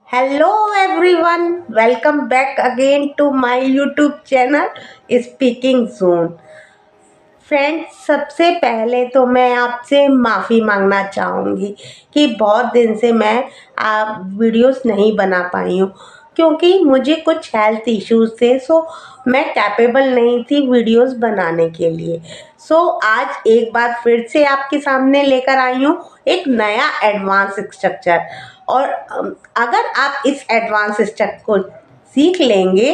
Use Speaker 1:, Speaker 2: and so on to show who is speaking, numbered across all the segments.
Speaker 1: Hello everyone, welcome back again to my YouTube channel Speaking Zone। Friends, सबसे पहले तो मैं आपसे माफ़ी मांगना चाहूँगी कि बहुत दिन से मैं वीडियोस नहीं बना पाई हूँ क्योंकि मुझे कुछ हेल्थ इश्यूज थे। सो मैं कैपेबल नहीं थी वीडियोस बनाने के लिए। सो आज एक बार फिर से आपके सामने लेकर आई हूँ एक नया एडवांस स्ट्रक्चर। और अगर आप इस एडवांस स्ट्रक्चर को सीख लेंगे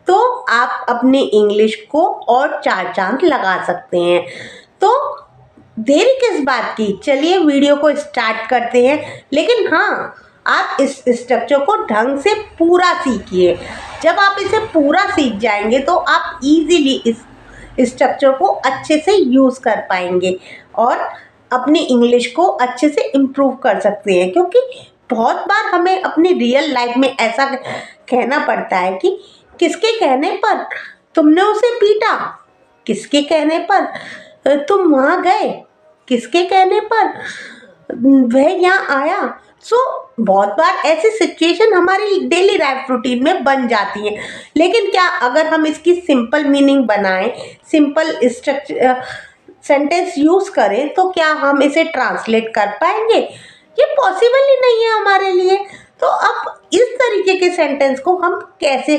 Speaker 1: तो आप अपनी इंग्लिश को और चार चांद लगा सकते हैं। तो देरी किस बात की, चलिए वीडियो को स्टार्ट करते हैं। लेकिन हाँ, आप इस स्ट्रक्चर को ढंग से पूरा सीखिए। जब आप इसे पूरा सीख जाएंगे तो आप इजीली इस स्ट्रक्चर को अच्छे से यूज़ कर पाएंगे और अपनी इंग्लिश को अच्छे से इम्प्रूव कर सकते हैं। क्योंकि बहुत बार हमें अपनी रियल लाइफ में ऐसा कहना पड़ता है कि किसके कहने पर तुमने उसे पीटा, किसके कहने पर तुम वहाँ गए, किसके कहने पर वह यहाँ आया। सो बहुत बार ऐसी सिचुएशन हमारी डेली लाइफ रूटीन में बन जाती है। लेकिन क्या अगर हम इसकी सिंपल मीनिंग बनाएं, सिंपल स्ट्रक्चर सेंटेंस यूज़ करें तो क्या हम इसे ट्रांसलेट कर पाएंगे? ये पॉसिबल ही नहीं है हमारे लिए। तो अब इस तरीके के सेंटेंस को हम कैसे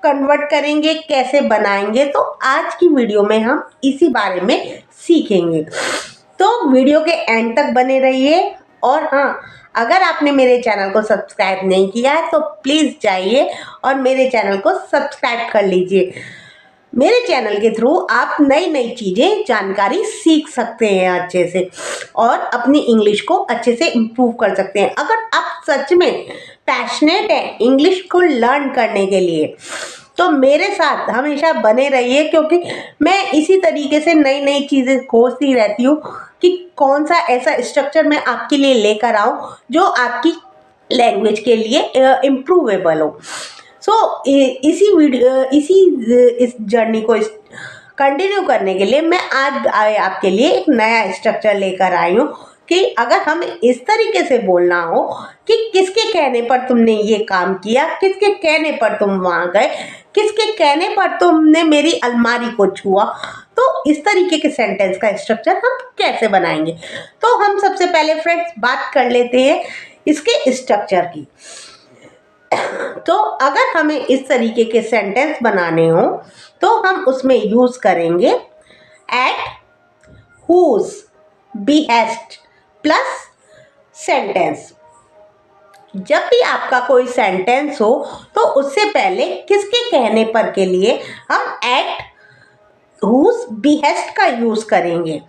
Speaker 1: कन्वर्ट करेंगे, कैसे बनाएंगे, तो आज की वीडियो में हम इसी बारे में सीखेंगे। तो वीडियो के एंड तक बने रहिए। और हाँ, अगर आपने मेरे चैनल को सब्सक्राइब नहीं किया है तो प्लीज़ जाइए और मेरे चैनल को सब्सक्राइब कर लीजिए। मेरे चैनल के थ्रू आप नई नई चीज़ें, जानकारी सीख सकते हैं अच्छे से और अपनी इंग्लिश को अच्छे से इम्प्रूव कर सकते हैं। अगर आप सच में पैशनेट हैं इंग्लिश को लर्न करने के लिए तो मेरे साथ हमेशा बने रहिए, क्योंकि मैं इसी तरीके से नई नई चीज़ें खोजती रहती हूँ कि कौन सा ऐसा स्ट्रक्चर मैं आपके लिए लेकर आऊँ जो आपकी लैंग्वेज के लिए इम्प्रूवेबल हो। इस जर्नी को कंटिन्यू करने के लिए मैं आज आपके लिए एक नया स्ट्रक्चर लेकर आई हूँ कि अगर हम इस तरीके से बोलना हो कि किसके कहने पर तुमने ये काम किया, किसके कहने पर तुम वहाँ गए, किसके कहने पर तुमने मेरी अलमारी को छुआ, तो इस तरीके के सेंटेंस का स्ट्रक्चर हम कैसे बनाएंगे। तो हम सबसे पहले फ्रेंड्स बात कर लेते हैं इसके स्ट्रक्चर की। तो अगर हमें इस तरीके के सेंटेंस बनाने हो तो हम उसमें यूज़ करेंगे at whose behest plus sentence. जब भी आपका कोई सेंटेंस हो तो उससे पहले किसके कहने पर के लिए हम एट हुज बिहेस्ट का यूज़ करेंगे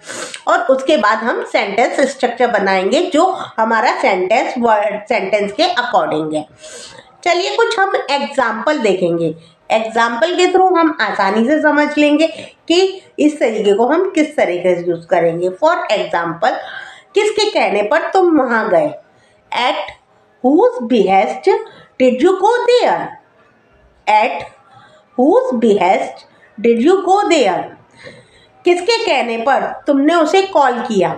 Speaker 1: और उसके बाद हम सेंटेंस स्ट्रक्चर बनाएंगे जो हमारा सेंटेंस वर्ड सेंटेंस के अकॉर्डिंग है। चलिए कुछ हम एग्जाम्पल देखेंगे। एग्जाम्पल के थ्रू हम आसानी से समझ लेंगे कि इस तरीके को हम किस तरीके से यूज़ करेंगे। फॉर एग्जाम्पल, किसके कहने पर तुम वहाँ गए, at whose behest did you go there, at whose behest did you go there. किसके कहने पर तुमने उसे कॉल किया,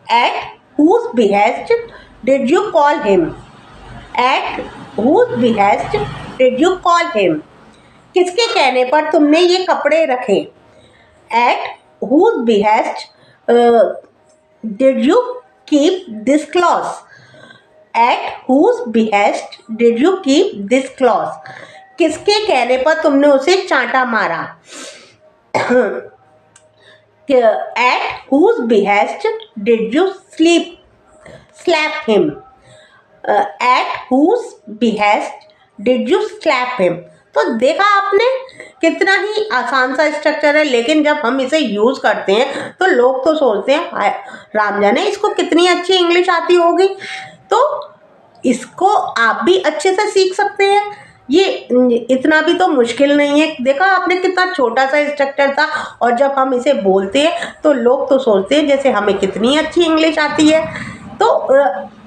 Speaker 1: at whose behest did you call him, at whose behest did you call him। किसके कहने पर तुमने ये कपड़े रखे, at whose behest did you keep this cloth, at whose behest did you keep this cloth। किसके कहने पर तुमने उसे चांटा मारा, at whose behest did you slap him, at whose behest did you slap him। तो देखा आपने कितना ही आसान सा स्ट्रक्चर है, लेकिन जब हम इसे यूज़ करते हैं तो लोग तो सोचते हैं राम जाने इसको कितनी अच्छी इंग्लिश आती होगी। तो इसको आप भी अच्छे से सीख सकते हैं, ये इतना भी तो मुश्किल नहीं है। देखा आपने कितना छोटा सा स्ट्रक्चर था और जब हम इसे बोलते हैं तो लोग तो सोचते हैं जैसे हमें कितनी अच्छी इंग्लिश आती है। तो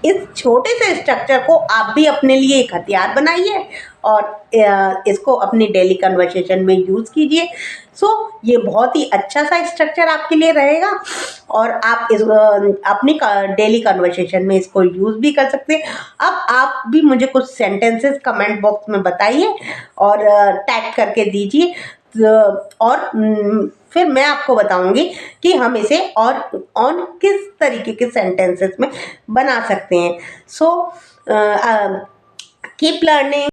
Speaker 1: इस छोटे से स्ट्रक्चर को आप भी अपने लिए एक हथियार बनाइए और इसको अपनी डेली कन्वर्सेशन में यूज़ कीजिए। सो ये बहुत ही अच्छा सा स्ट्रक्चर आपके लिए रहेगा और आप इस अपनी डेली कन्वर्सेशन में इसको यूज़ भी कर सकते हैं। अब आप भी मुझे कुछ सेंटेंसेस कमेंट बॉक्स में बताइए और टैग करके दीजिए और फिर मैं आपको बताऊंगी कि हम इसे और किस तरीके के सेंटेंसेस में बना सकते हैं। So keep learning.